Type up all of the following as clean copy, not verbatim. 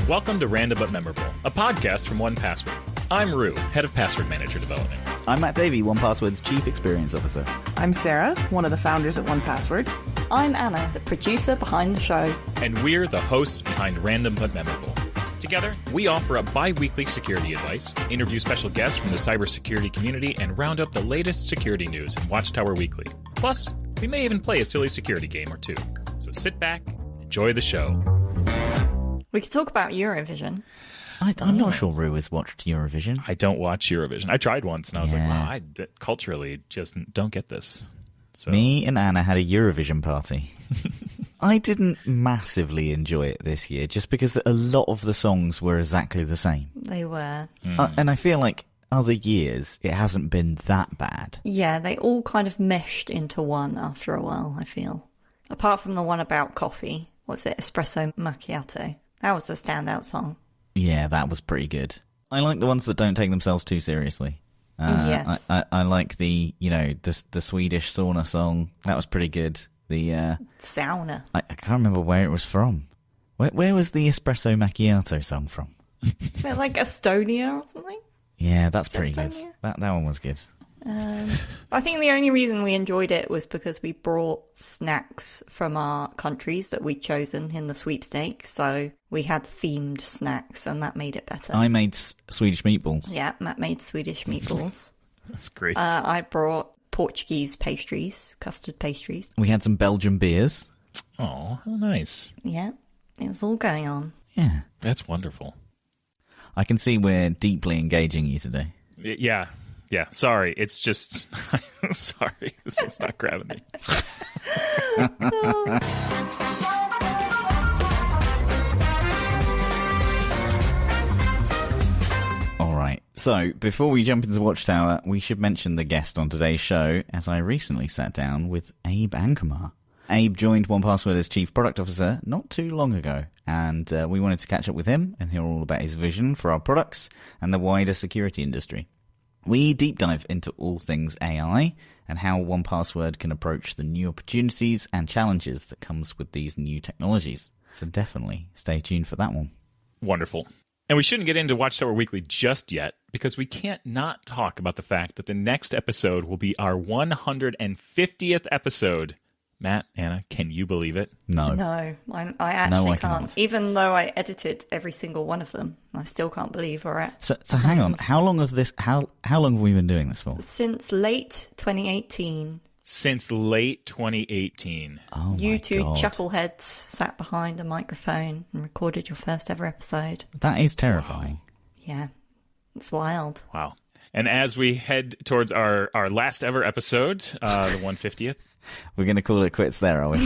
Welcome to Random But Memorable, a podcast from 1Password. I'm Rue, head of password manager development. I'm Matt Davey, 1Password's Chief Experience Officer. I'm Sarah, one of the founders at 1Password. I'm Anna, the producer behind the show. And we're the hosts behind Random But Memorable. Together, we offer up bi-weekly security advice, interview special guests from the cybersecurity community, and round up the latest security news in Watchtower Weekly. Plus, we may even play a silly security game or two. So sit back and enjoy the show. We could talk about Eurovision. I'm not sure Rue has watched Eurovision. I don't watch Eurovision. I tried once, and I was like, wow, I culturally just don't get this. So. Me and Anna had a Eurovision party. I didn't massively enjoy it this year, just because a lot of the songs were exactly the same. They were. And I feel like other years, it hasn't been that bad. Yeah, they all kind of meshed into one after a while, I feel. Apart from the one about coffee. What's it? Espresso Macchiato. That was the standout song. Yeah, that was pretty good. I like the ones that don't take themselves too seriously. Yes. I like the Swedish sauna song. That was pretty good. The sauna. I can't remember where it was from. Where was the Espresso Macchiato song from? Is it like Estonia or something? Yeah, that's pretty good. That one was good. I think the only reason we enjoyed it was because we brought snacks from our countries that we'd chosen in the sweepstake. So we had themed snacks, and that made it better. I made Swedish meatballs. Yeah, Matt made Swedish meatballs. That's great. I brought Portuguese pastries, custard pastries. We had some Belgian beers. Oh, how nice. Yeah, it was all going on. Yeah. That's wonderful. I can see we're deeply engaging you today. Yeah. Yeah, sorry. It's just... sorry. This one's not grabbing me. All right. So, before we jump into Watchtower, we should mention the guest on today's show, as I recently sat down with Abe Ankumah. Abe joined 1Password as Chief Product Officer not too long ago, and we wanted to catch up with him and hear all about his vision for our products and the wider security industry. We deep dive into all things AI and how 1Password can approach the new opportunities and challenges that comes with these new technologies. So definitely stay tuned for that one. Wonderful. And we shouldn't get into Watchtower Weekly just yet, because we can't not talk about the fact that the next episode will be our 150th episode. Matt, Anna, can you believe it? No. No, I actually can't. Even though I edited every single one of them, I still can't believe we're at. So hang on. How long have we been doing this for? Since late 2018. Since late 2018. Oh my You two God. chuckleheads sat behind a microphone and recorded your first ever episode. That is terrifying. Yeah, it's wild. Wow. And as we head towards our last ever episode, the 150th, We're going to call it quits there, are we?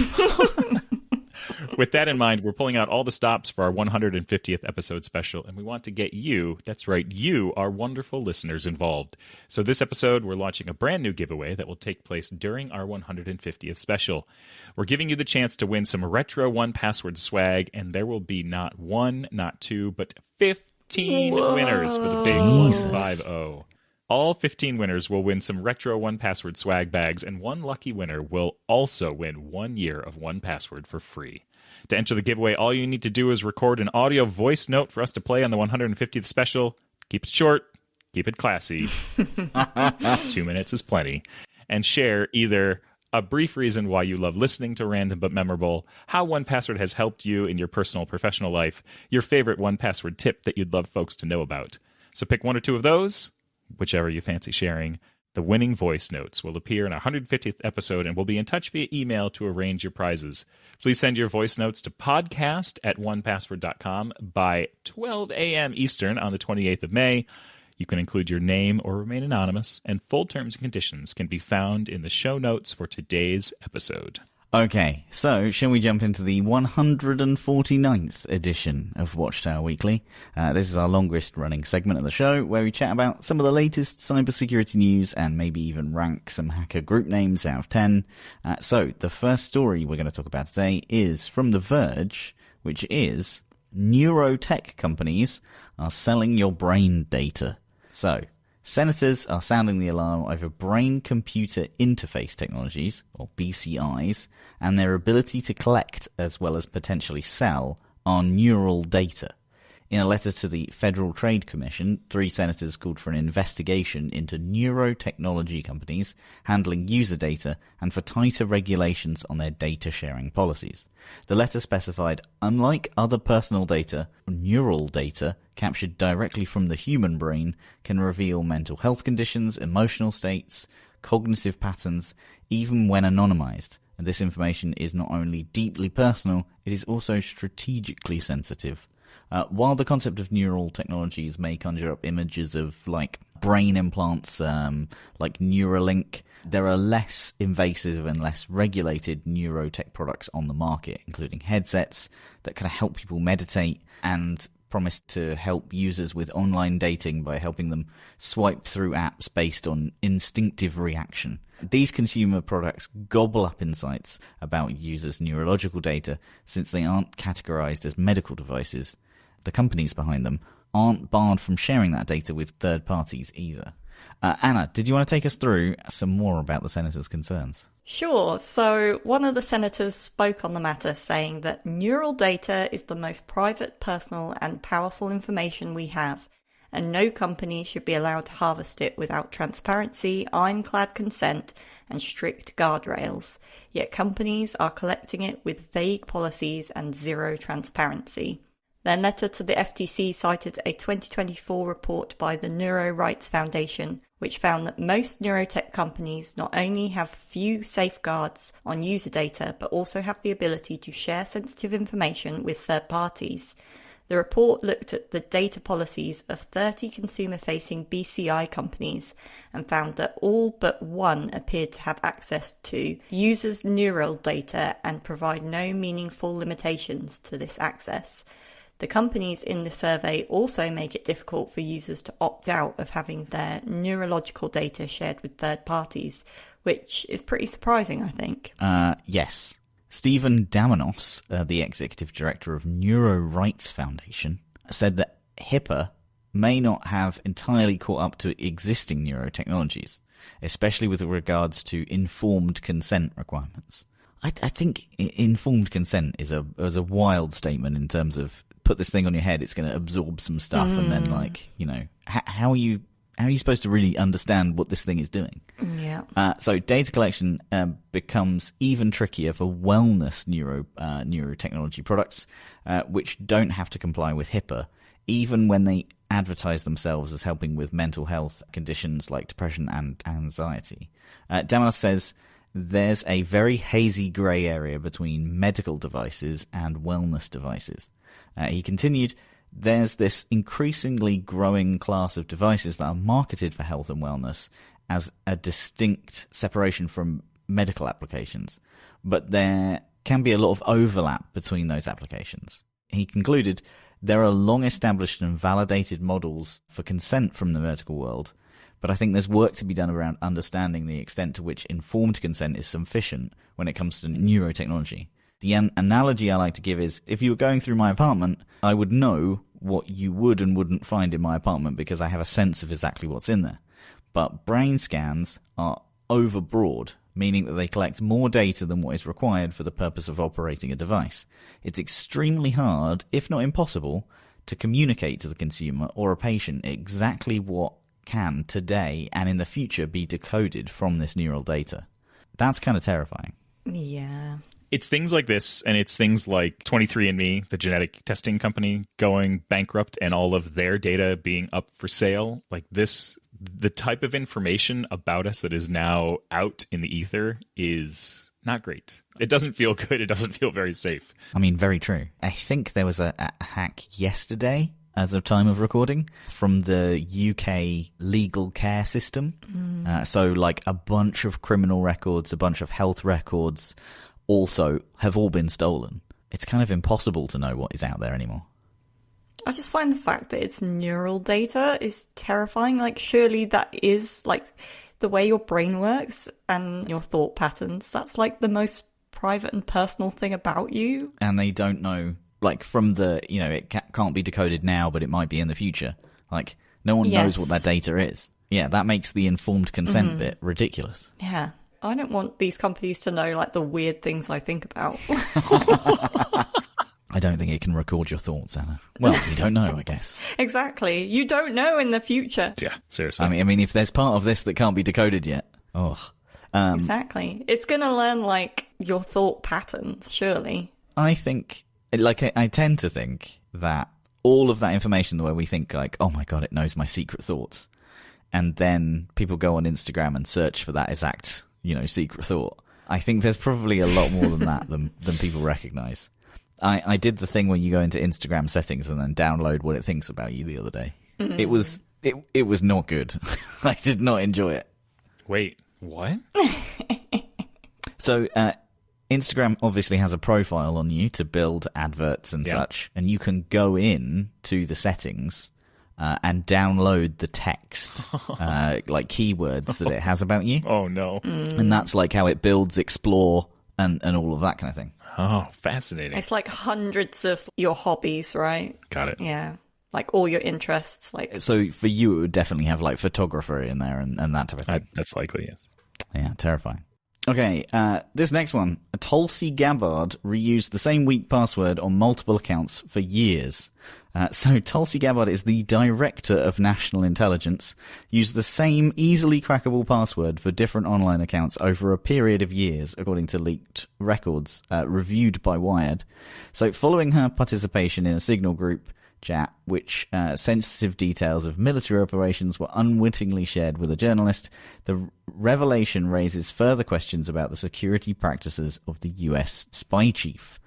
with that in mind, we're pulling out all the stops for our 150th episode special, and we want to get you, that's right, you, our wonderful listeners, involved. So this episode, we're launching a brand new giveaway that will take place during our 150th special. We're giving you the chance to win some retro 1Password swag, and there will be not one, not two, but 15 winners for the big Jesus. 150. All 15 winners will win some retro 1Password swag bags, and one lucky winner will also win 1 year of 1Password for free. To enter the giveaway, all you need to do is record an audio voice note for us to play on the 150th special. Keep it short, keep it classy. 2 minutes is plenty. And share either a brief reason why you love listening to Random But Memorable, how 1Password has helped you in your personal or professional life, your favorite 1Password tip that you'd love folks to know about. So pick one or two of those, whichever you fancy sharing. The winning voice notes will appear in our 150th episode, and we'll be in touch via email to arrange your prizes. Please send your voice notes to podcast@1password.com by 12 a.m. Eastern on the 28th of May. You can include your name or remain anonymous, and full terms and conditions can be found in the show notes for today's episode. Okay, so shall we jump into the 149th edition of Watchtower Weekly? This is our longest running segment of the show, where we chat about some of the latest cybersecurity news and maybe even rank some hacker group names out of 10. So the first story we're going to talk about today is from The Verge, which is neurotech companies are selling your brain data. So senators are sounding the alarm over brain-computer interface technologies, or BCIs, and their ability to collect as well as potentially sell our neural data. In a letter to the Federal Trade Commission, 3 senators called for an investigation into neurotechnology companies handling user data and for tighter regulations on their data sharing policies. The letter specified, unlike other personal data, neural data captured directly from the human brain can reveal mental health conditions, emotional states, cognitive patterns, even when anonymized. And this information is not only deeply personal, it is also strategically sensitive. While the concept of neural technologies may conjure up images of like brain implants, like Neuralink, there are less invasive and less regulated neurotech products on the market, including headsets that can help people meditate and promise to help users with online dating by helping them swipe through apps based on instinctive reaction. These consumer products gobble up insights about users' neurological data since they aren't categorized as medical devices. The companies behind them aren't barred from sharing that data with third parties either. Anna, did you want to take us through some more about the senators' concerns? Sure. So one of the senators spoke on the matter, saying that neural data is the most private, personal and powerful information we have, and no company should be allowed to harvest it without transparency, ironclad consent and strict guardrails. Yet companies are collecting it with vague policies and zero transparency. Their letter to the FTC cited a 2024 report by the Neuro Rights Foundation, which found that most neurotech companies not only have few safeguards on user data, but also have the ability to share sensitive information with third parties. The report looked at the data policies of 30 consumer-facing BCI companies and found that all but one appeared to have access to users' neural data and provide no meaningful limitations to this access. The companies in the survey also make it difficult for users to opt out of having their neurological data shared with third parties, which is pretty surprising, I think. Yes. Stephen Damanos, the executive director of Neuro Rights Foundation, said that HIPAA may not have entirely caught up to existing neurotechnologies, especially with regards to informed consent requirements. I think informed consent is a wild statement in terms of put this thing on your head, it's going to absorb some stuff, and then, like, you know, how are you supposed to really understand what this thing is doing? Yeah. So data collection becomes even trickier for wellness neurotechnology products, which don't have to comply with HIPAA, even when they advertise themselves as helping with mental health conditions like depression and anxiety. Damanos says there's a very hazy grey area between medical devices and wellness devices. He continued, there's this increasingly growing class of devices that are marketed for health and wellness as a distinct separation from medical applications, but there can be a lot of overlap between those applications. He concluded, there are long-established and validated models for consent from the medical world, but I think there's work to be done around understanding the extent to which informed consent is sufficient when it comes to neurotechnology. The analogy I like to give is, if you were going through my apartment, I would know what you would and wouldn't find in my apartment because I have a sense of exactly what's in there. But brain scans are overbroad, meaning that they collect more data than what is required for the purpose of operating a device. It's extremely hard, if not impossible, to communicate to the consumer or a patient exactly what can today and in the future be decoded from this neural data. That's kind of terrifying. Yeah. It's things like this, and it's things like 23andMe, the genetic testing company, going bankrupt and all of their data being up for sale. Like this, the type of information about us that is now out in the ether is not great. It doesn't feel good. It doesn't feel very safe. I mean, very true. I think there was a hack yesterday, as of time of recording, from the UK legal care system. So like a bunch of criminal records, a bunch of health records also have all been stolen. It's kind of impossible to know what is out there anymore. I just find the fact that it's neural data is terrifying. Like, surely that is, like, the way your brain works and your thought patterns. That's, like, the most private and personal thing about you. And they don't know, like, from the, you know, it can't be decoded now, but it might be in the future. Like, no one knows what that data is. Yeah, that makes the informed consent bit ridiculous. Yeah. I don't want these companies to know, like, the weird things I think about. I don't think it can record your thoughts, Anna. Well, we don't know, I guess. Exactly. You don't know in the future. Yeah, seriously. I mean, if there's part of this that can't be decoded yet, Exactly. It's going to learn, like, your thought patterns, surely. I think, like, I tend to think that all of that information where we think, like, oh my God, it knows my secret thoughts. And then people go on Instagram and search for that exact, secret thought. I think there's probably a lot more than that than people recognize. I did the thing where you go into Instagram settings and then download what it thinks about you the other day. Mm. It was not good. I did not enjoy it. Wait, what? So, Instagram obviously has a profile on you to build adverts and such, and you can go in to the settings and download the text, like keywords that it has about you. Oh, no. And that's like how it builds Explore and all of that kind of thing. Oh, fascinating. It's like hundreds of your hobbies, right? Got it. Yeah. Like all your interests. So for you, it would definitely have like photographer in there and that type of thing. That's likely, yes. Yeah, terrifying. Okay, this next one. Tulsi Gabbard reused the same weak password on multiple accounts for years. So Tulsi Gabbard is the Director of National Intelligence, used the same easily crackable password for different online accounts over a period of years, according to leaked records reviewed by Wired. So following her participation in a Signal group chat, which sensitive details of military operations were unwittingly shared with a journalist, the revelation raises further questions about the security practices of the US spy chief.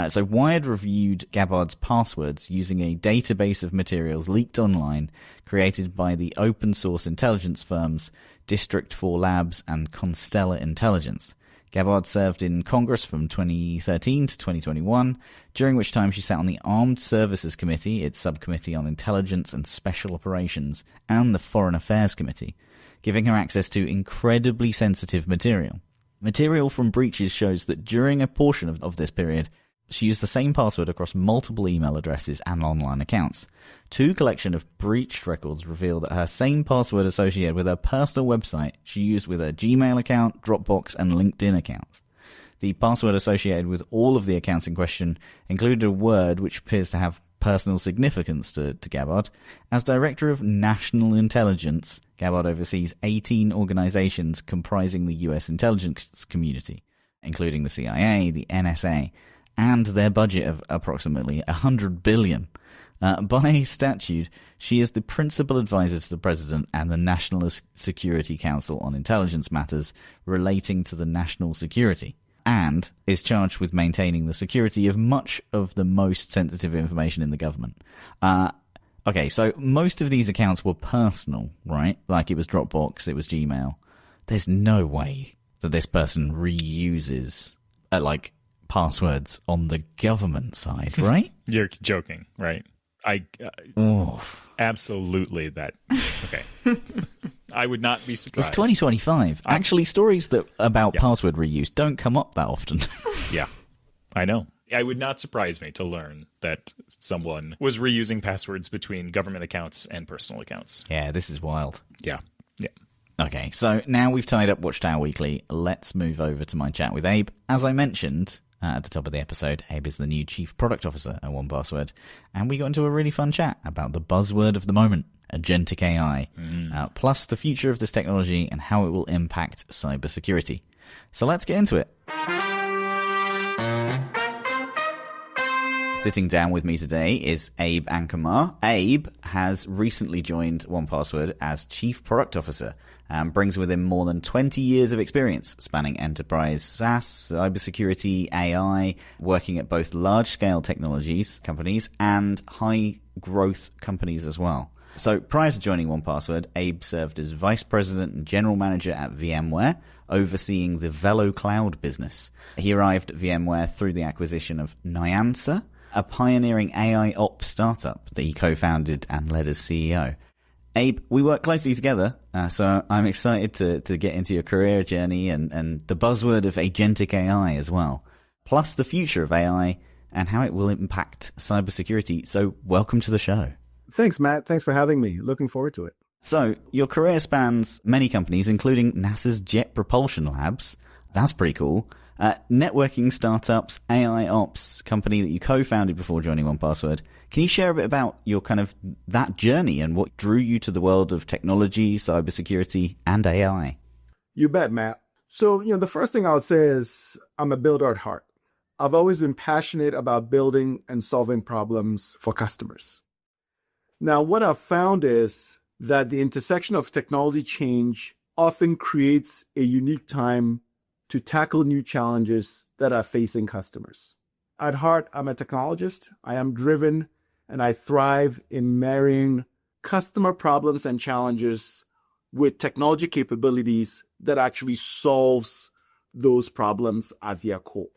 So Wired reviewed Gabbard's passwords using a database of materials leaked online, created by the open source intelligence firms District 4 Labs and Constellar Intelligence. Gabbard served in Congress from 2013 to 2021, during which time she sat on the Armed Services Committee, its subcommittee on intelligence and special operations, and the Foreign Affairs Committee, giving her access to incredibly sensitive material. Material from breaches shows that during a portion of this period, she used the same password across multiple email addresses and online accounts. Two collection of breached records reveal that her same password associated with her personal website she used with her Gmail account, Dropbox, and LinkedIn accounts. The password associated with all of the accounts in question included a word which appears to have personal significance to Gabbard. As Director of National Intelligence, Gabbard oversees 18 organizations comprising the US intelligence community, including the CIA, the NSA, and their budget of approximately $100 billion. By statute, she is the principal advisor to the President and the National Security Council on intelligence matters relating to the national security, and is charged with maintaining the security of much of the most sensitive information in the government. Okay, so most of these accounts were personal, right? Like it was Dropbox, it was Gmail. There's no way that this person reuses, passwords on the government side, right? You're joking, right? Absolutely that. Okay. I would not be surprised. It's 2025. Actually, stories about password reuse don't come up that often. Yeah, I know. It would not surprise me to learn that someone was reusing passwords between government accounts and personal accounts. Yeah, this is wild. Yeah. Okay, so now we've tied up Watchtower Weekly, let's move over to my chat with Abe. As I mentioned at the top of the episode, Abe is the new Chief Product Officer at 1Password, and we got into a really fun chat about the buzzword of the moment, Agentic AI, plus the future of this technology and how it will impact cybersecurity. So let's get into it. Sitting down with me today is Abe Ankumah. Abe has recently joined 1Password as Chief Product Officer and brings with him more than 20 years of experience spanning enterprise SaaS, cybersecurity, AI, working at both large-scale technologies companies and high-growth companies as well. So prior to joining 1Password, Abe served as Vice President and General Manager at VMware, overseeing the Velo Cloud business. He arrived at VMware through the acquisition of Nyansa, a pioneering AI ops startup that he co-founded and led as CEO. Abe, we work closely together, so I'm excited to get into your career journey and the buzzword of agentic AI as well, plus the future of AI and how it will impact cybersecurity. So welcome to the show. Thanks, Matt. Thanks for having me. Looking forward to it. So your career spans many companies, including NASA's Jet Propulsion Labs. That's pretty cool. Networking startups, AI ops company that you co-founded before joining 1Password. Can you share a bit about your kind of that journey and what drew you to the world of technology, cybersecurity, and AI? You bet, Matt. So, the first thing I would say is I'm a builder at heart. I've always been passionate about building and solving problems for customers. Now, what I've found is that the intersection of technology change often creates a unique time to tackle new challenges that are facing customers. At heart, I'm a technologist. I am driven and I thrive in marrying customer problems and challenges with technology capabilities that actually solves those problems at their core.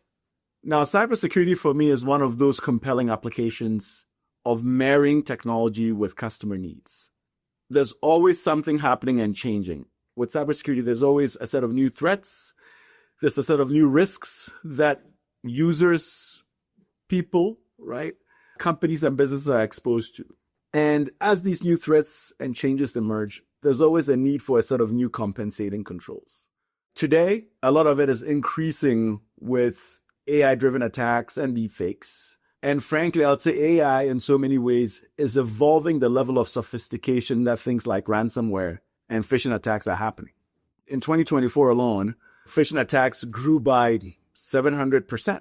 Now, cybersecurity for me is one of those compelling applications of marrying technology with customer needs. There's always something happening and changing. With cybersecurity, there's always a set of new threats. There's a set of new risks that users, people, right, companies and businesses are exposed to. And as these new threats and changes emerge, there's always a need for a set of new compensating controls. Today, a lot of it is increasing with AI-driven attacks and deepfakes. And frankly, I'd say AI in so many ways is evolving the level of sophistication that things like ransomware and phishing attacks are happening. In 2024 alone, phishing attacks grew by 700%,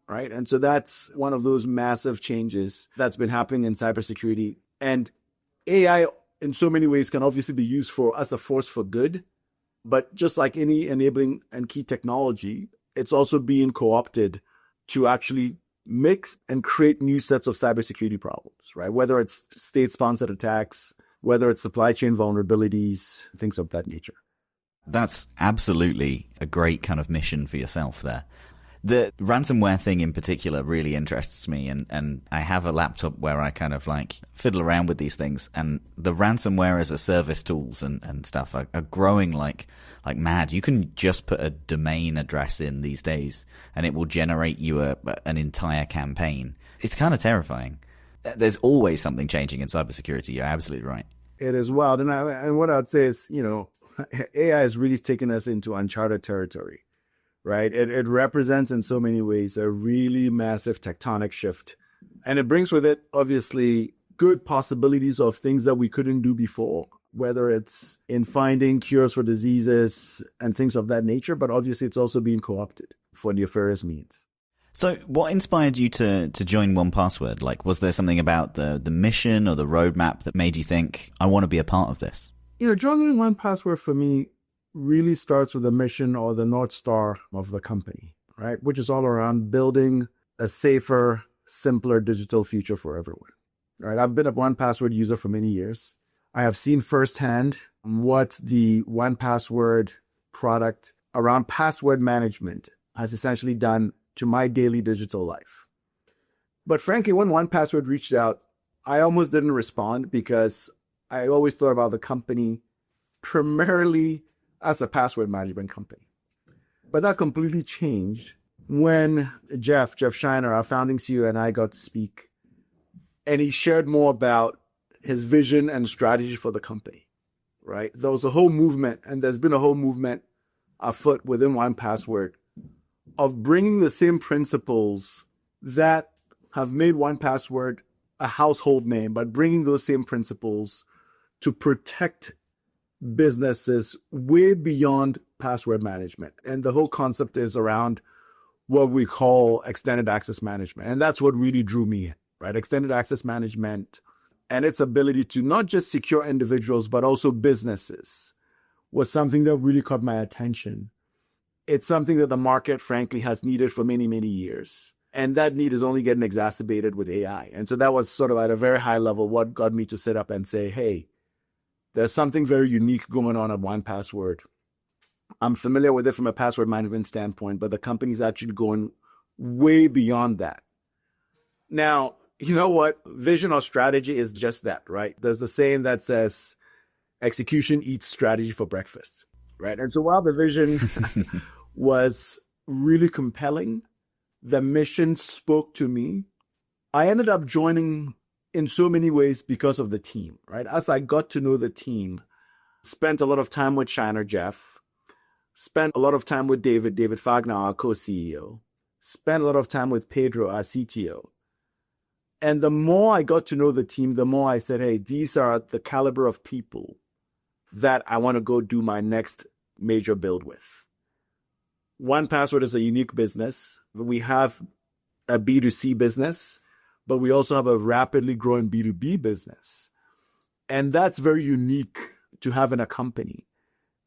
right? And so that's one of those massive changes that's been happening in cybersecurity. And AI in so many ways can obviously be used as a force for good. But just like any enabling and key technology, it's also being co-opted to actually mix and create new sets of cybersecurity problems, right? Whether it's state-sponsored attacks, whether it's supply chain vulnerabilities, things of that nature. That's absolutely a great kind of mission for yourself there. The ransomware thing in particular really interests me, and I have a laptop where I kind of like fiddle around with these things, and the ransomware as a service tools and stuff are growing like mad. You can just put a domain address in these days and it will generate you an entire campaign. It's kind of terrifying. There's always something changing in cybersecurity. You're absolutely right. It is wild. And what I'd say is, AI has really taken us into uncharted territory. Right? It represents in so many ways a really massive tectonic shift. And it brings with it, obviously, good possibilities of things that we couldn't do before, whether it's in finding cures for diseases and things of that nature. But obviously, it's also being co-opted for nefarious means. So what inspired you to join 1Password? Like, was there something about the mission or the roadmap that made you think, I want to be a part of this? Joining 1Password for me really starts with the mission or the North Star of the company, right? Which is all around building a safer, simpler digital future for everyone, right? I've been a 1Password user for many years. I have seen firsthand what the 1Password product around password management has essentially done to my daily digital life. But frankly, when 1Password reached out, I almost didn't respond because I always thought about the company primarily as a password management company. But that completely changed when Jeff Shiner, our founding CEO, and I got to speak. And he shared more about his vision and strategy for the company, right? There was a whole movement, and there's been a whole movement afoot within 1Password of bringing the same principles that have made 1Password a household name, but bringing those same principles to protect businesses way beyond password management. And the whole concept is around what we call extended access management. And that's what really drew me in, right? Extended access management and its ability to not just secure individuals, but also businesses was something that really caught my attention. It's something that the market, frankly, has needed for many, many years. And that need is only getting exacerbated with AI. And so that was sort of at a very high level what got me to sit up and say, hey, there's something very unique going on at 1Password. I'm familiar with it from a password management standpoint, but the company's actually going way beyond that. Now, you know what? Vision or strategy is just that, right? There's a saying that says, execution eats strategy for breakfast, right? And so while the vision was really compelling, the mission spoke to me. I ended up joining in so many ways because of the team, right? As I got to know the team, spent a lot of time with Shiner Jeff, spent a lot of time with David Fagner, our co-CEO, spent a lot of time with Pedro, our CTO. And the more I got to know the team, the more I said, hey, these are the caliber of people that I want to go do my next major build with. 1Password is a unique business. We have a B2C business, but we also have a rapidly growing B2B business. And that's very unique to have in a company.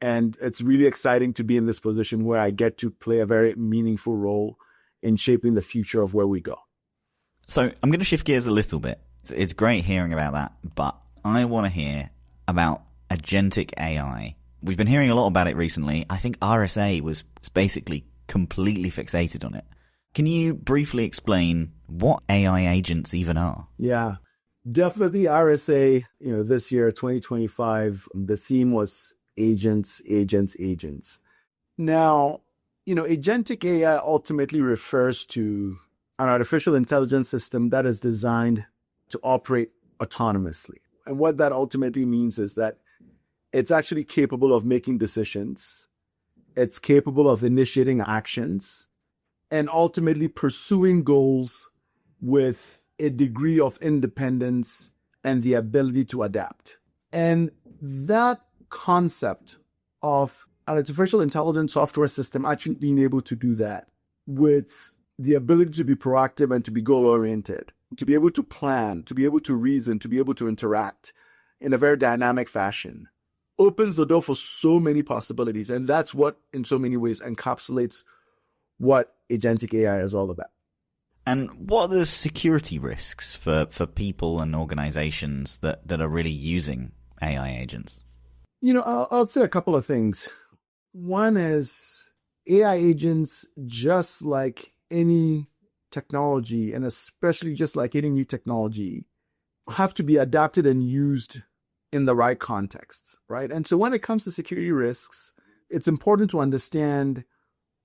And it's really exciting to be in this position where I get to play a very meaningful role in shaping the future of where we go. So I'm going to shift gears a little bit. It's great hearing about that, but I want to hear about Agentic AI. We've been hearing a lot about it recently. I think RSA was basically completely fixated on it. Can you briefly explain what AI agents even are? Yeah, definitely RSA, this year, 2025, the theme was agents, agents, agents. Now, agentic AI ultimately refers to an artificial intelligence system that is designed to operate autonomously. And what that ultimately means is that it's actually capable of making decisions. It's capable of initiating actions and ultimately pursuing goals with a degree of independence and the ability to adapt. And that concept of an artificial intelligence software system actually being able to do that with the ability to be proactive and to be goal-oriented, to be able to plan, to be able to reason, to be able to interact in a very dynamic fashion, opens the door for so many possibilities. And that's what, in so many ways, encapsulates what agentic AI is all about. And what are the security risks for people and organizations that are really using AI agents? I'll say a couple of things. One is AI agents, just like any technology, and especially just like any new technology, have to be adapted and used in the right context, right? And so when it comes to security risks, it's important to understand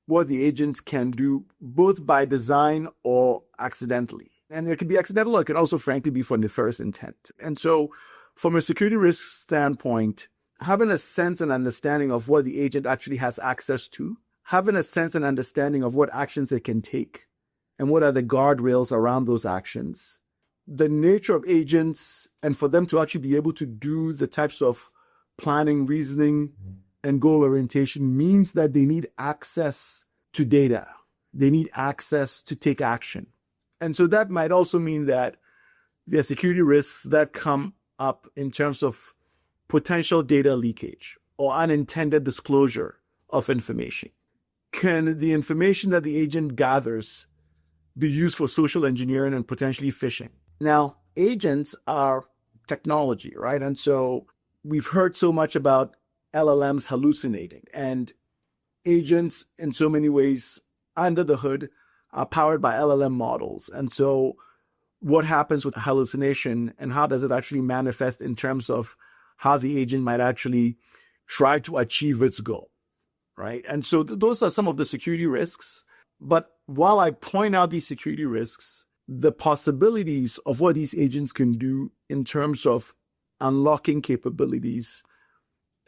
what the agents can do, both by design or accidentally. And it can be accidental, or it can also, frankly, be for nefarious intent. And so from a security risk standpoint, having a sense and understanding of what the agent actually has access to, having a sense and understanding of what actions it can take, and what are the guardrails around those actions, the nature of agents, and for them to actually be able to do the types of planning, reasoning, and goal orientation means that they need access to data. They need access to take action. And so that might also mean that there are security risks that come up in terms of potential data leakage or unintended disclosure of information. Can the information that the agent gathers be used for social engineering and potentially phishing? Now, agents are technology, right? And so we've heard so much about LLMs hallucinating, and agents in so many ways under the hood are powered by LLM models. And so what happens with hallucination, and how does it actually manifest in terms of how the agent might actually try to achieve its goal, right? And so those are some of the security risks. But while I point out these security risks, the possibilities of what these agents can do in terms of unlocking capabilities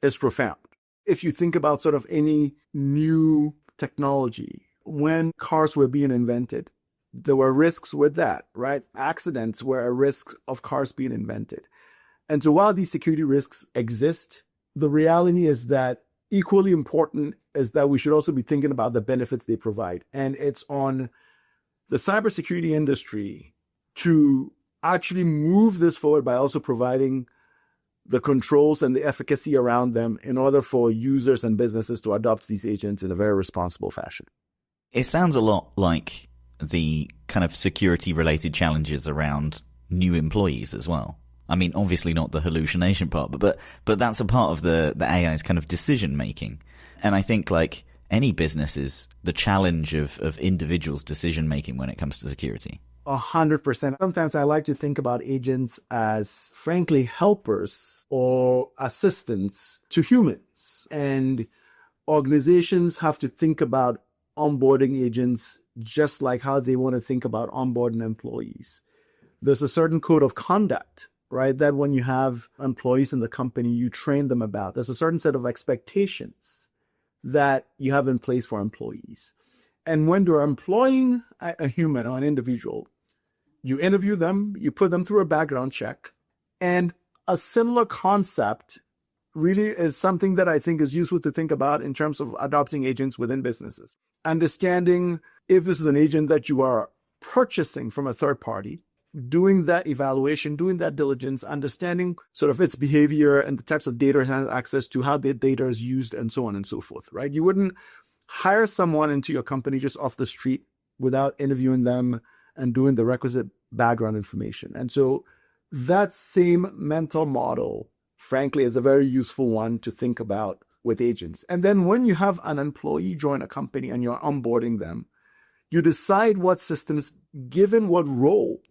is profound. If you think about sort of any new technology, when cars were being invented, there were risks with that, right? Accidents were a risk of cars being invented. And so while these security risks exist, the reality is that equally important is that we should also be thinking about the benefits they provide. And it's on the cybersecurity industry to actually move this forward by also providing the controls and the efficacy around them in order for users and businesses to adopt these agents in a very responsible fashion. It sounds a lot like the kind of security-related challenges around new employees as well. I mean, obviously not the hallucination part, but that's a part of the AI's kind of decision-making. And I think, like any businesses, the challenge of individuals' decision-making when it comes to security. 100%. Sometimes I like to think about agents as, frankly, helpers or assistants to humans. And organizations have to think about onboarding agents just like how they want to think about onboarding employees. There's a certain code of conduct, right, that when you have employees in the company, you train them about. There's a certain set of expectations that you have in place for employees. And when you're employing a human or an individual, you interview them, you put them through a background check, and a similar concept really is something that I think is useful to think about in terms of adopting agents within businesses. Understanding if this is an agent that you are purchasing from a third party, doing that evaluation, doing that diligence, understanding sort of its behavior and the types of data it has access to, how the data is used, and so on and so forth, right? You wouldn't hire someone into your company just off the street without interviewing them and doing the requisite background information. And so that same mental model, frankly, is a very useful one to think about with agents. And then when you have an employee join a company and you're onboarding them, you decide what systems, given what role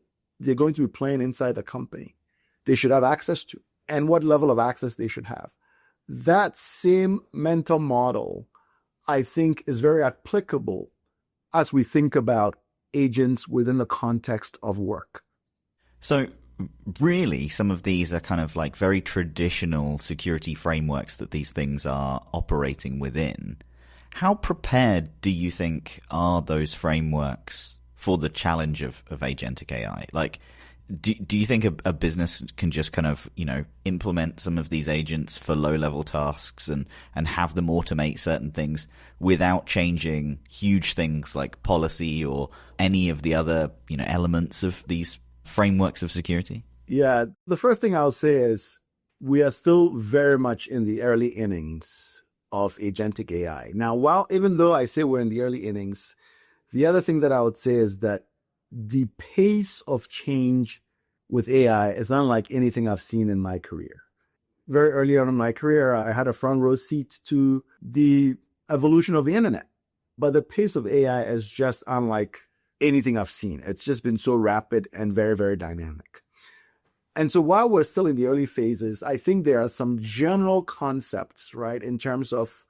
they're going to be playing inside the company, they should have access to and what level of access they should have. That same mental model, I think, is very applicable as we think about agents within the context of work. So really, some of these are kind of like very traditional security frameworks that these things are operating within. How prepared do you think are those frameworks for the challenge of agentic AI? Like, do you think a business can just kind of, implement some of these agents for low-level tasks and have them automate certain things without changing huge things like policy or any of the other, elements of these frameworks of security? Yeah, the first thing I'll say is we are still very much in the early innings of agentic AI. Now, even though I say we're in the early innings, the other thing that I would say is that the pace of change with AI is unlike anything I've seen in my career. Very early on in my career, I had a front row seat to the evolution of the internet. But the pace of AI is just unlike anything I've seen. It's just been so rapid and very, very dynamic. And so while we're still in the early phases, I think there are some general concepts, right, in terms of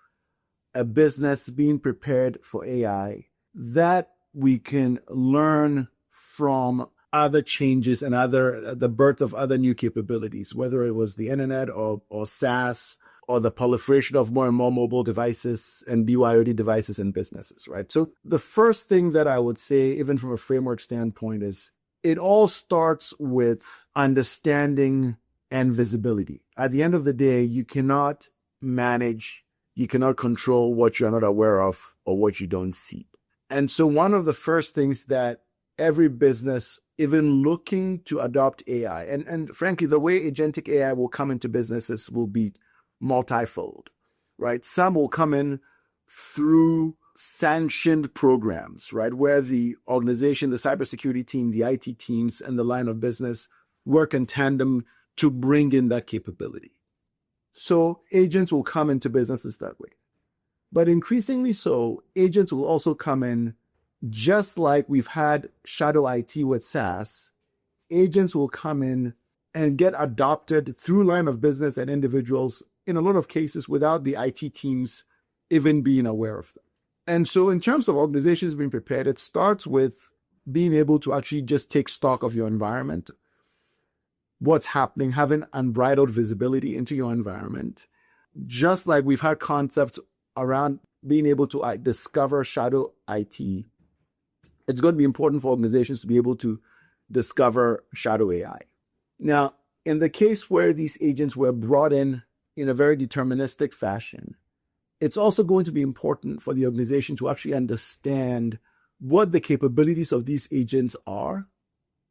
a business being prepared for AI that we can learn from other changes and the birth of other new capabilities, whether it was the internet or SaaS or the proliferation of more and more mobile devices and BYOD devices in businesses, right? So the first thing that I would say, even from a framework standpoint, is it all starts with understanding and visibility. At the end of the day, you cannot manage, you cannot control what you're not aware of or what you don't see. And so one of the first things that every business, even looking to adopt AI, and frankly, the way agentic AI will come into businesses will be multifold, right? Some will come in through sanctioned programs, right? Where the organization, the cybersecurity team, the IT teams, and the line of business work in tandem to bring in that capability. So agents will come into businesses that way. But increasingly so, agents will also come in, just like we've had shadow IT with SaaS, agents will come in and get adopted through line of business and individuals, in a lot of cases without the IT teams even being aware of them. And so in terms of organizations being prepared, it starts with being able to actually just take stock of your environment, what's happening, having unbridled visibility into your environment. Just like we've had concepts around being able to discover shadow IT, it's going to be important for organizations to be able to discover shadow AI. Now, in the case where these agents were brought in a very deterministic fashion, it's also going to be important for the organization to actually understand what the capabilities of these agents are,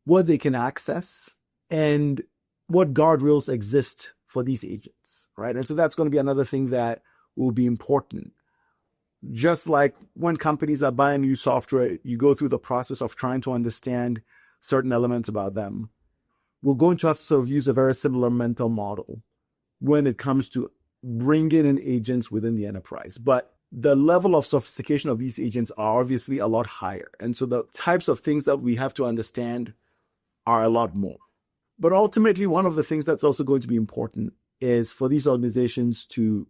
what they can access, and what guardrails exist for these agents, right? And so that's going to be another thing that will be important. Just like when companies are buying new software, you go through the process of trying to understand certain elements about them. We're going to have to sort of use a very similar mental model when it comes to bringing in agents within the enterprise. But the level of sophistication of these agents are obviously a lot higher. And so the types of things that we have to understand are a lot more. But ultimately, one of the things that's also going to be important is for these organizations to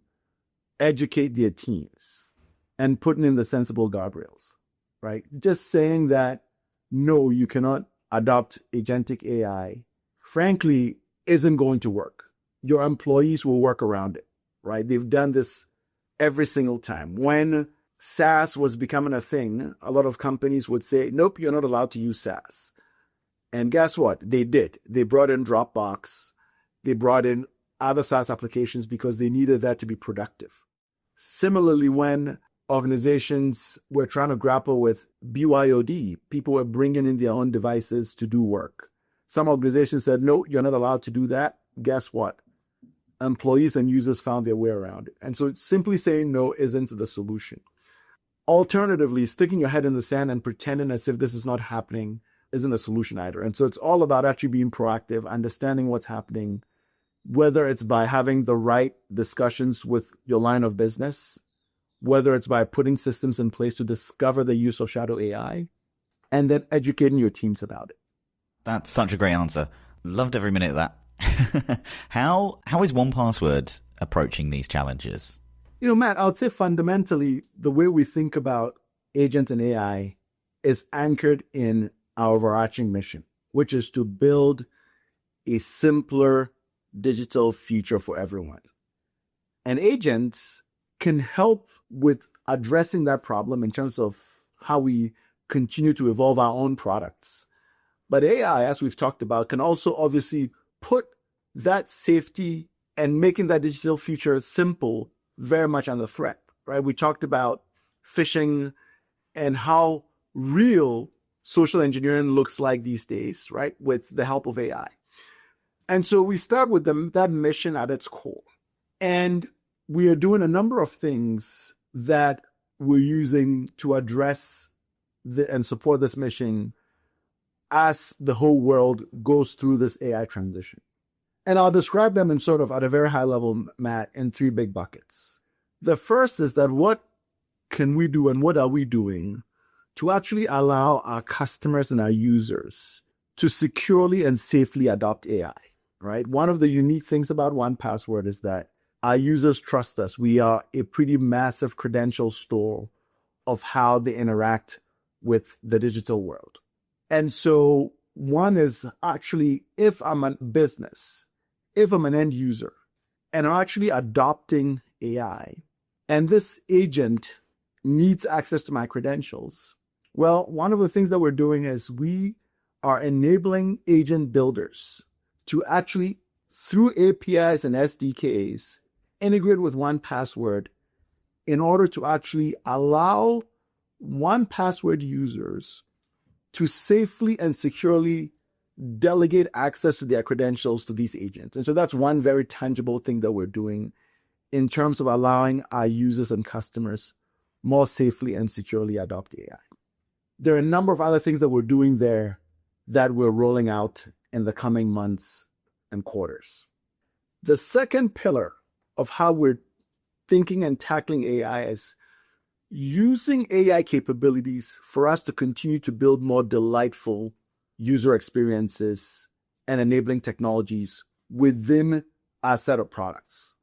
educate their teams and putting in the sensible guardrails, right? Just saying that, no, you cannot adopt agentic AI, frankly, isn't going to work. Your employees will work around it, right? They've done this every single time. When SaaS was becoming a thing, a lot of companies would say, nope, you're not allowed to use SaaS. And guess what? They did. They brought in Dropbox. They brought in other SaaS applications because they needed that to be productive. Similarly, when organizations were trying to grapple with BYOD, people were bringing in their own devices to do work. Some organizations said, no, you're not allowed to do that. Guess what? Employees and users found their way around it. And so simply saying no isn't the solution. Alternatively, sticking your head in the sand and pretending as if this is not happening isn't a solution either. And so it's all about actually being proactive, understanding what's happening, whether it's by having the right discussions with your line of business, whether it's by putting systems in place to discover the use of shadow AI, and then educating your teams about it. That's such a great answer. Loved every minute of that. How is 1Password approaching these challenges? Matt, I would say fundamentally, the way we think about agents and AI is anchored in our overarching mission, which is to build a simpler digital future for everyone. And agents can help with addressing that problem in terms of how we continue to evolve our own products. But AI, as we've talked about, can also obviously put that safety and making that digital future simple very much under threat, right? We talked about phishing and how real social engineering looks like these days, right? With the help of AI. And so we start with that mission at its core. And we are doing a number of things that we're using to address and support this mission as the whole world goes through this AI transition. And I'll describe them in sort of at a very high level, Matt, in three big buckets. The first is that what can we do and what are we doing to actually allow our customers and our users to securely and safely adopt AI, right? One of the unique things about 1Password is that our users trust us. We are a pretty massive credential store of how they interact with the digital world. And so one is actually, if I'm a business, if I'm an end user, and I'm actually adopting AI, and this agent needs access to my credentials, well, one of the things that we're doing is we are enabling agent builders to actually, through APIs and SDKs, integrate with 1Password in order to actually allow 1Password users to safely and securely delegate access to their credentials to these agents. And so that's one very tangible thing that we're doing in terms of allowing our users and customers more safely and securely adopt AI. There are a number of other things that we're doing there that we're rolling out in the coming months and quarters. The second pillar of how we're thinking and tackling AI is using AI capabilities for us to continue to build more delightful user experiences and enabling technologies within our set of products.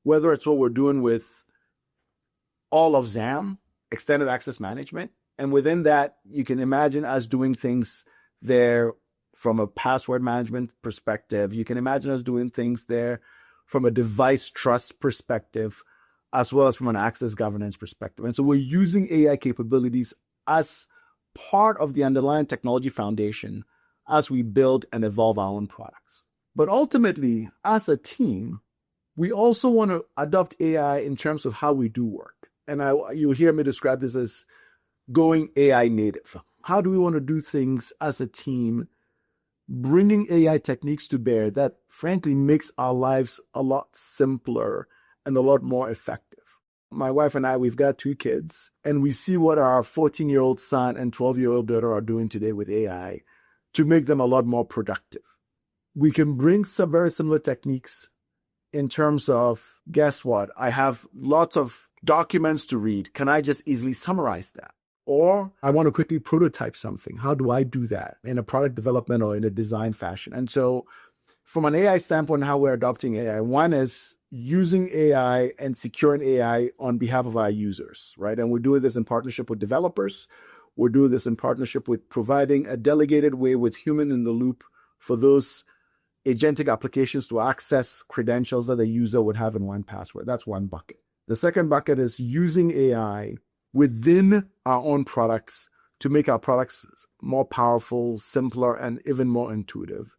Whether it's what we're doing with all of XAM, Extended Access Management, and within that, you can imagine us doing things there from a password management perspective. You can imagine us doing things there from a device trust perspective, as well as from an access governance perspective. And so we're using AI capabilities as part of the underlying technology foundation as we build and evolve our own products. But ultimately, as a team, we also want to adopt AI in terms of how we do work. And you'll hear me describe this as going AI native. How do we want to do things as a team, bringing AI techniques to bear that frankly makes our lives a lot simpler and a lot more effective? My wife and I, we've got 2 kids, and we see what our 14-year-old son and 12-year-old daughter are doing today with AI to make them a lot more productive. We can bring some very similar techniques in terms of, guess what? I have lots of documents to read. Can I just easily summarize that? Or I want to quickly prototype something. How do I do that in a product development or in a design fashion? And so from an AI standpoint, how we're adopting AI, one is using AI and securing AI on behalf of our users, right? And we're doing this in partnership with developers. We're doing this in partnership with providing a delegated way with human in the loop for those agentic applications to access credentials that a user would have in 1Password. That's one bucket. The second bucket is using AI within our own products to make our products more powerful, simpler, and even more intuitive.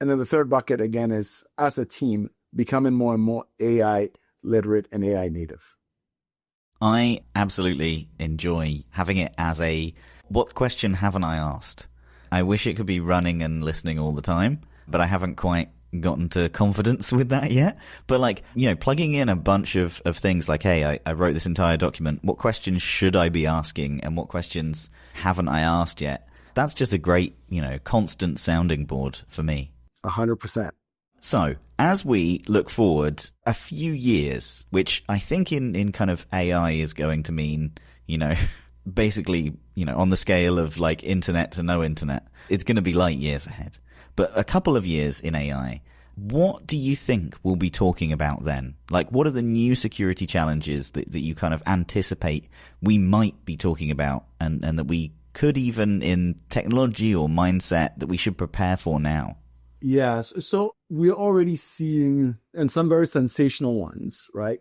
And then the third bucket, again, is as a team, becoming more and more AI literate and AI native. I absolutely enjoy having it as a, what question haven't I asked? I wish it could be running and listening all the time, but I haven't quite gotten to confidence with that yet. But like, you know, plugging in a bunch of things like, hey, I wrote this entire document. What questions should I be asking? And what questions haven't I asked yet? That's just a great, you know, constant sounding board for me. 100%. So as we look forward a few years, which I think in kind of AI is going to mean, you know, basically, you know, on the scale of like internet to no internet, it's going to be light years ahead. But a couple of years in AI, what do you think we'll be talking about then? Like, what are the new security challenges that you kind of anticipate we might be talking about and that we could even in technology or mindset that we should prepare for now? Yes. So we're already seeing, and some very sensational ones, right?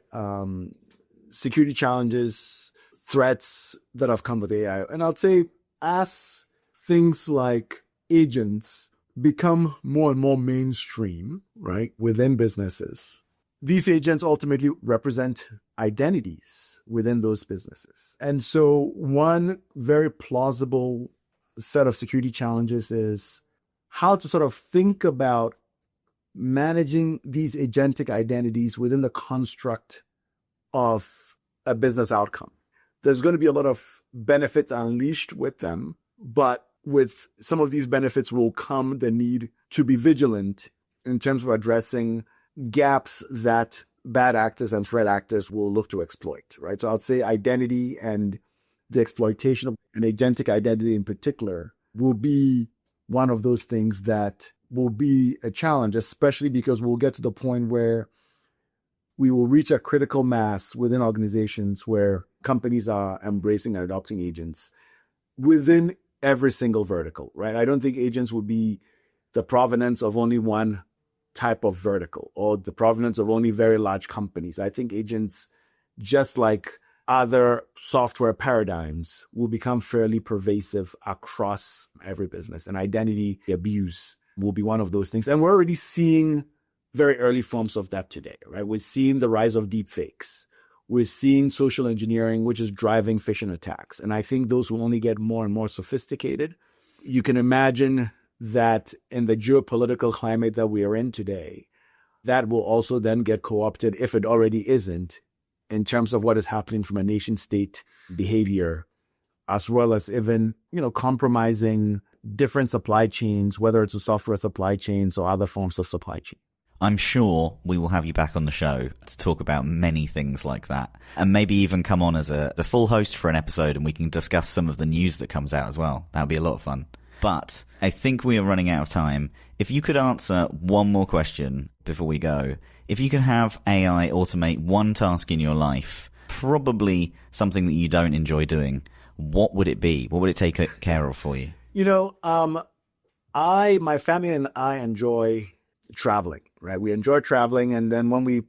Security challenges, threats that have come with AI. And I'd say as things like agents become more and more mainstream, right, within businesses, these agents ultimately represent identities within those businesses. And so one very plausible set of security challenges is how to sort of think about managing these agentic identities within the construct of a business outcome. There's going to be a lot of benefits unleashed with them, but with some of these benefits will come the need to be vigilant in terms of addressing gaps that bad actors and threat actors will look to exploit, right? So I'd say identity and the exploitation of an agentic identity in particular will be one of those things that will be a challenge, especially because we'll get to the point where we will reach a critical mass within organizations where companies are embracing and adopting agents within every single vertical, right? I don't think agents would be the provenance of only one type of vertical or the provenance of only very large companies. I think agents, just like other software paradigms, will become fairly pervasive across every business. And identity abuse will be one of those things. And we're already seeing very early forms of that today, right? We're seeing the rise of deepfakes. We're seeing social engineering, which is driving phishing attacks. And I think those will only get more and more sophisticated. You can imagine that in the geopolitical climate that we are in today, that will also then get co-opted, if it already isn't, in terms of what is happening from a nation state behavior, as well as even, you know, compromising different supply chains, whether it's a software supply chains or other forms of supply chain. I'm sure we will have you back on the show to talk about many things like that, and maybe even come on as the full host for an episode and we can discuss some of the news that comes out as well. That would be a lot of fun. But I think we are running out of time. If you could answer one more question before we go, if you could have AI automate one task in your life, probably something that you don't enjoy doing, what would it be? What would it take care of for you? You know, my family and I enjoy traveling, right? We enjoy traveling. And then when we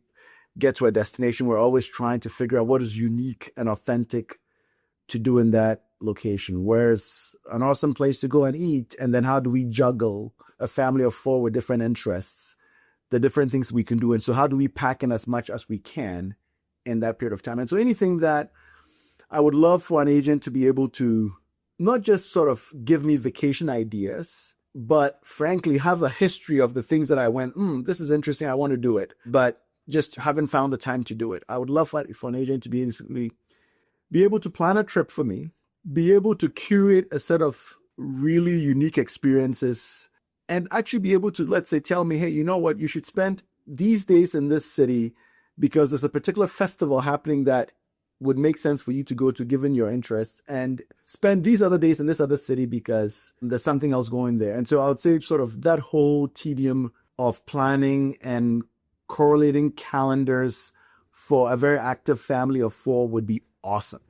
get to a destination, we're always trying to figure out what is unique and authentic to do in that location. Where's an awesome place to go and eat? And then how do we juggle a family of 4 with different interests, the different things we can do? And so how do we pack in as much as we can in that period of time? And so anything that I would love for an agent to be able to not just sort of give me vacation ideas, but frankly, have a history of the things that I went, this is interesting, I want to do it, but just haven't found the time to do it. I would love for an agent to be able to plan a trip for me, be able to curate a set of really unique experiences, and actually be able to, let's say, tell me, hey, you know what, you should spend these days in this city because there's a particular festival happening that would make sense for you to go to given your interests, and spend these other days in this other city because there's something else going there. And so I would say sort of that whole tedium of planning and correlating calendars for a very active family of 4 would be awesome.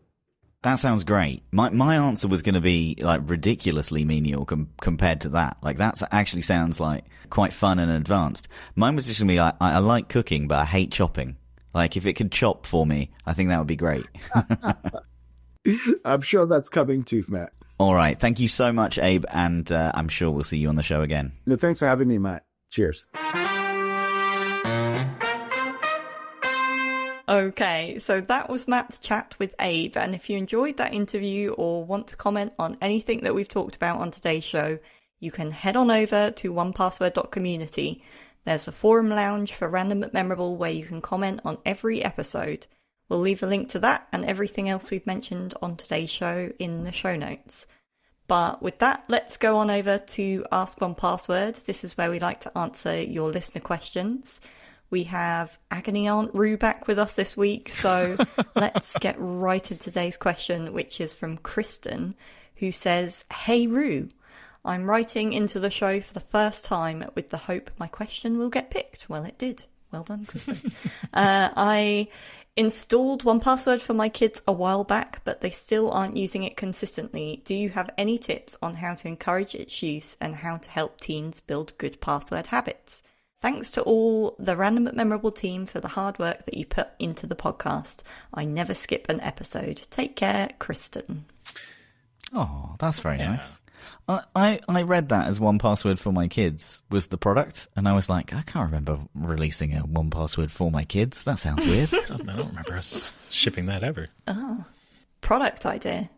That sounds great. My answer was going to be like ridiculously menial compared to that. Like that actually sounds like quite fun and advanced. Mine was just going to be like, I like cooking, but I hate shopping. Like, if it could chop for me, I think that would be great. I'm sure that's coming too, Matt. All right. Thank you so much, Abe, and I'm sure we'll see you on the show again. No, thanks for having me, Matt. Cheers. Okay, so that was Matt's chat with Abe, and if you enjoyed that interview or want to comment on anything that we've talked about on today's show, you can head on over to onepassword.community. There's a forum lounge for Random but Memorable where you can comment on every episode. We'll leave a link to that and everything else we've mentioned on today's show in the show notes. But with that, let's go on over to Ask One Password. This is where we like to answer your listener questions. We have Agony Aunt Rue back with us this week, so let's get right into today's question, which is from Kristen, who says, "Hey Rue, I'm writing into the show for the first time with the hope my question will get picked." Well, it did. Well done, Kristen. I installed 1Password for my kids a while back, but they still aren't using it consistently. Do you have any tips on how to encourage its use and how to help teens build good password habits? Thanks to all the Random but Memorable team for the hard work that you put into the podcast. I never skip an episode. Take care, Kristen. Oh, that's very nice. I read that as 1Password for my kids was the product, and I was like, I can't remember releasing a 1Password for my kids. That sounds weird. I don't remember us shipping that ever. Oh, product idea.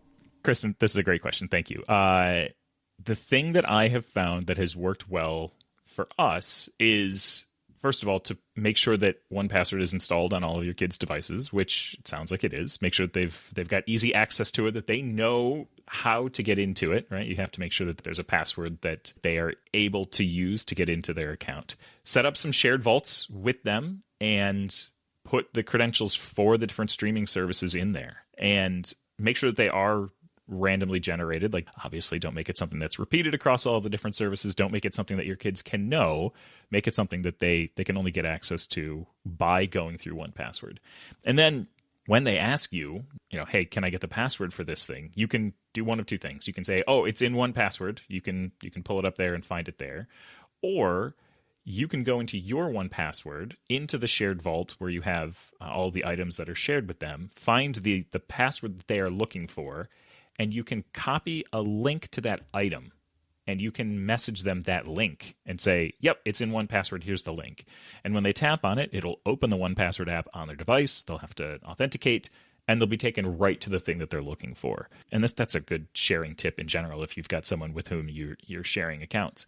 Kristen, this is a great question. Thank you. The thing that I have found that has worked well for us is, first of all, to make sure that 1Password is installed on all of your kids' devices, which it sounds like it is. Make sure that they've got easy access to it, that they know how to get into it, right? You have to make sure that there's a password that they are able to use to get into their account. Set up some shared vaults with them and put the credentials for the different streaming services in there. And make sure that they are randomly generated. Like, obviously don't make it something that's repeated across all of the different services. Don't make it something that your kids can know. Make it something that they can only get access to by going through 1Password. And then when they ask you, hey, can I get the password for this thing? You can do one of two things. You can say, oh, it's in 1Password. You can pull it up there and find it there. Or you can go into your 1Password, into the shared vault where you have all the items that are shared with them, find the password that they are looking for, and you can copy a link to that item, and you can message them that link and say, yep, it's in 1Password, here's the link. And when they tap on it, it'll open the 1Password app on their device. They'll have to authenticate, and they'll be taken right to the thing that they're looking for. And that's a good sharing tip in general if you've got someone with whom you're sharing accounts.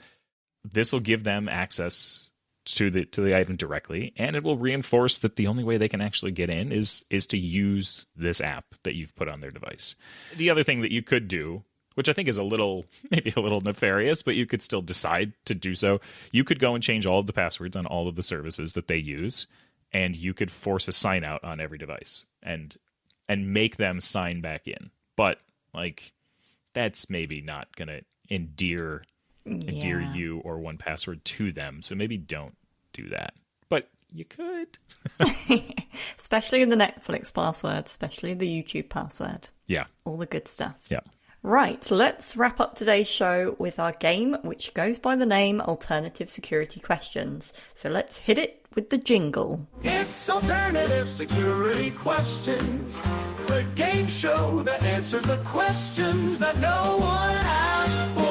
This will give them access to the item directly, and it will reinforce that the only way they can actually get in is to use this app that you've put on their device. The other thing that you could do, which I think is maybe a little nefarious, but you could still decide to do so, you could go and change all of the passwords on all of the services that they use, and you could force a sign out on every device and make them sign back in. But that's maybe not going to endear you or 1Password to them, so maybe don't do that. But you could. Especially in the Netflix password, especially the YouTube password. Yeah. All the good stuff. Yeah. Right, let's wrap up today's show with our game, which goes by the name Alternative Security Questions. So let's hit it with the jingle. It's Alternative Security Questions, the game show that answers the questions that no one asked for.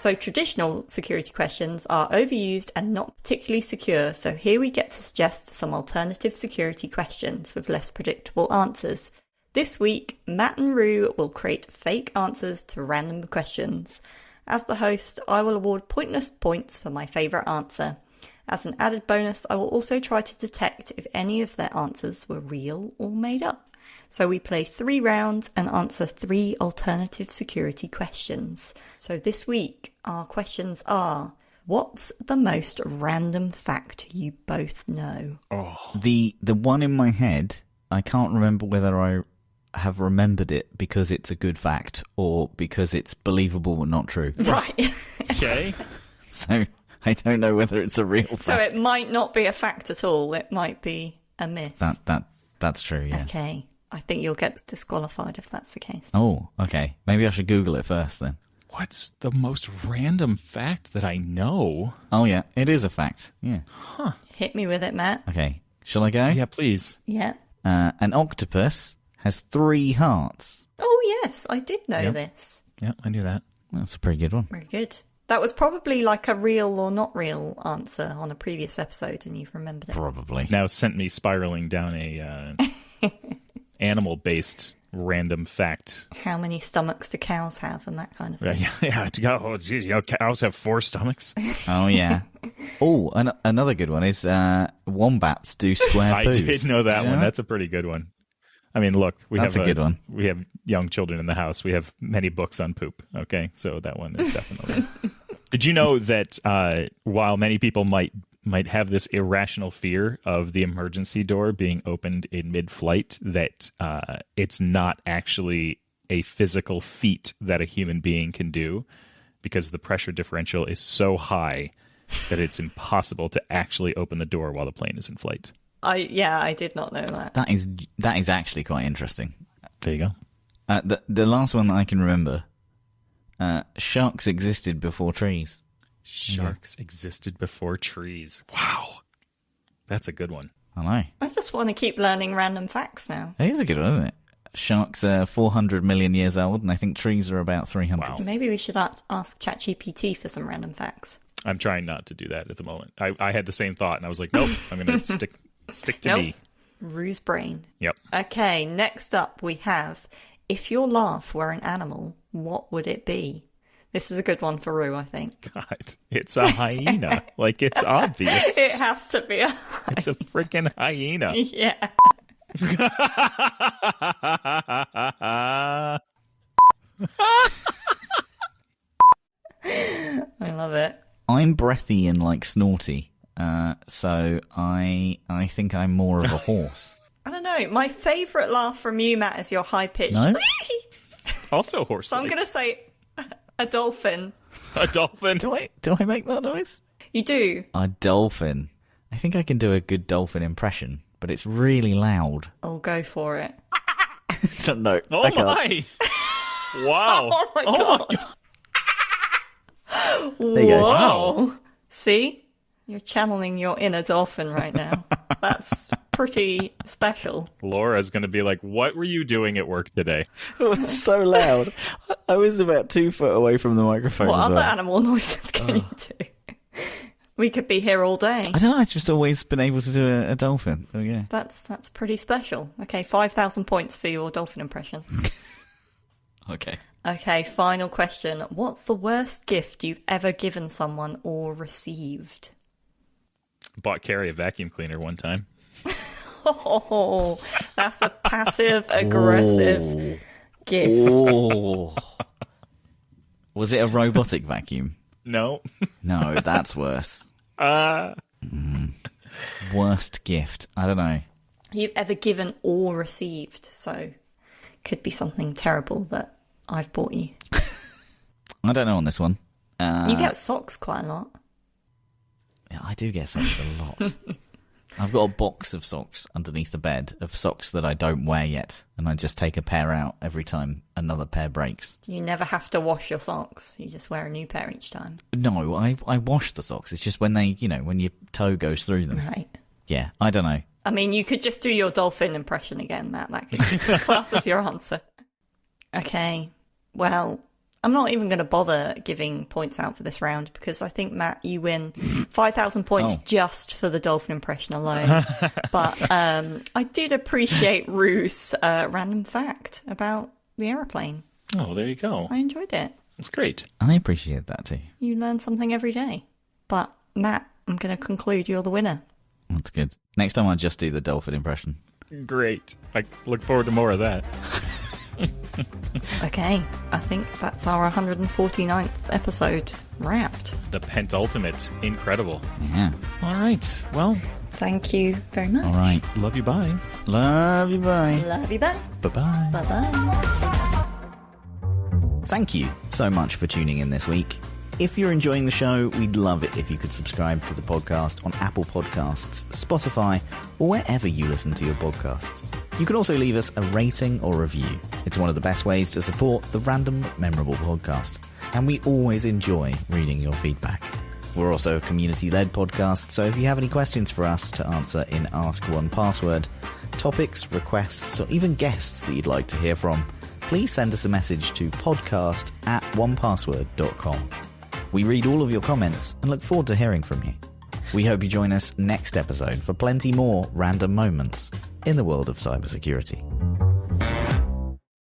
So traditional security questions are overused and not particularly secure, so here we get to suggest some alternative security questions with less predictable answers. This week, Matt and Rue will create fake answers to random questions. As the host, I will award pointless points for my favourite answer. As an added bonus, I will also try to detect if any of their answers were real or made up. So we play 3 rounds and answer 3 alternative security questions. So this week, our questions are, what's the most random fact you both know? Oh. The one in my head, I can't remember whether I have remembered it because it's a good fact or because it's believable but not true. Right. Okay. So I don't know whether it's a real fact. So it might not be a fact at all. It might be a myth. That's true, yeah. Okay. I think you'll get disqualified if that's the case. Oh, okay. Maybe I should Google it first then. What's the most random fact that I know? Oh, yeah, it is a fact. Yeah. Hit me with it, Matt. Okay, shall I go? Yeah, please. Yeah. An octopus has 3 hearts. Oh, yes, I did know this. Yeah, I knew that. That's a pretty good one. Very good. That was probably like a real or not real answer on a previous episode, and you've remembered it. Probably. Now sent me spiraling down a animal-based random fact. How many stomachs do cows have and that kind of thing. Oh, geez, cows have 4 stomachs? Oh, yeah. Oh, another good one is wombats do square I poos. did know that Did you one. know That's a pretty good one. I mean, look, That's a good one. We have young children in the house. We have many books on poop. Okay, so that one is definitely. Did you know that while many people might have this irrational fear of the emergency door being opened in mid-flight, that it's not actually a physical feat that a human being can do, because the pressure differential is so high that it's impossible to actually open the door while the plane is in flight. I did not know that. That is actually quite interesting. There you go. The last one that I can remember, sharks existed before trees. Sharks existed before trees. Wow. That's a good one. I know. I just want to keep learning random facts now. It is a good one, isn't it? Sharks are 400 million years old, and I think trees are about 300. Wow. Maybe we should ask ChatGPT for some random facts. I'm trying not to do that at the moment. I had the same thought, and I was like, nope, I'm going to stick to me. Ruse brain. Yep. Okay, next up we have, if your laugh were an animal, what would it be? This is a good one for Rue, I think. God, it's a hyena. Like, it's obvious. It has to be a It's a freaking hyena. Yeah. I love it. I'm breathy and like snorty, so I think I'm more of a horse. I don't know. My favourite laugh from you, Matt, is your high-pitched... No? Also horse. So I'm going to say a dolphin. A dolphin. Do I make that noise? You do? A dolphin. I think I can do a good dolphin impression, but it's really loud. I'll go for it. No. Oh I can't. my. Wow. Oh my god. There you go. Whoa. See? You're channeling your inner dolphin right now. That's pretty special. Laura's going to be like, what were you doing at work today? It was so loud. I was about 2 foot away from the microphone What as other well. animal noises can you do? We could be here all day. I don't know, I've just always been able to do a dolphin. Oh, yeah. That's pretty special. Okay, 5,000 points for your dolphin impression. Okay. Okay, final question. What's the worst gift you've ever given someone or received? Bought Carrie a vacuum cleaner one time. Oh, that's a passive-aggressive gift. Oh. Was it a robotic vacuum? No. No, that's worse. Worst gift. I don't know. You've ever given or received, so could be something terrible that I've bought you. I don't know on this one. You get socks quite a lot. Yeah, I do get socks a lot. I've got a box of socks underneath the bed of socks that I don't wear yet, and I just take a pair out every time another pair breaks. You never have to wash your socks. You just wear a new pair each time. No, I wash the socks. It's just when they, when your toe goes through them. Right. Yeah, I don't know. I mean, you could just do your dolphin impression again, Matt. That could class as your answer. Okay. Well, I'm not even going to bother giving points out for this round because I think, Matt, you win 5,000 points just for the dolphin impression alone. But I did appreciate Rue's random fact about the aeroplane. Oh, there you go. I enjoyed it. It's great. I appreciate that too. You learn something every day. But, Matt, I'm going to conclude you're the winner. That's good. Next time I'll just do the dolphin impression. Great. I look forward to more of that. Okay, I think that's our 149th episode wrapped. The pentultimate. Incredible. Yeah. All right. Well, Thank you very much. All right. love you. Bye. Love you, bye. Love you, bye. Bye-bye. Bye-bye. Thank you so much for tuning in this week. If you're enjoying the show, we'd love it if you could subscribe to the podcast on Apple Podcasts, Spotify, or wherever you listen to your podcasts. You can also leave us a rating or review. It's one of the best ways to support the Random Memorable podcast. and we always enjoy reading your feedback. We're also a community-led podcast, so if you have any questions for us to answer in Ask One Password, topics, requests, or even guests that you'd like to hear from, please send us a message to podcast@onepassword.com. We read all of your comments and look forward to hearing from you. We hope you join us next episode for plenty more random moments in the world of cybersecurity.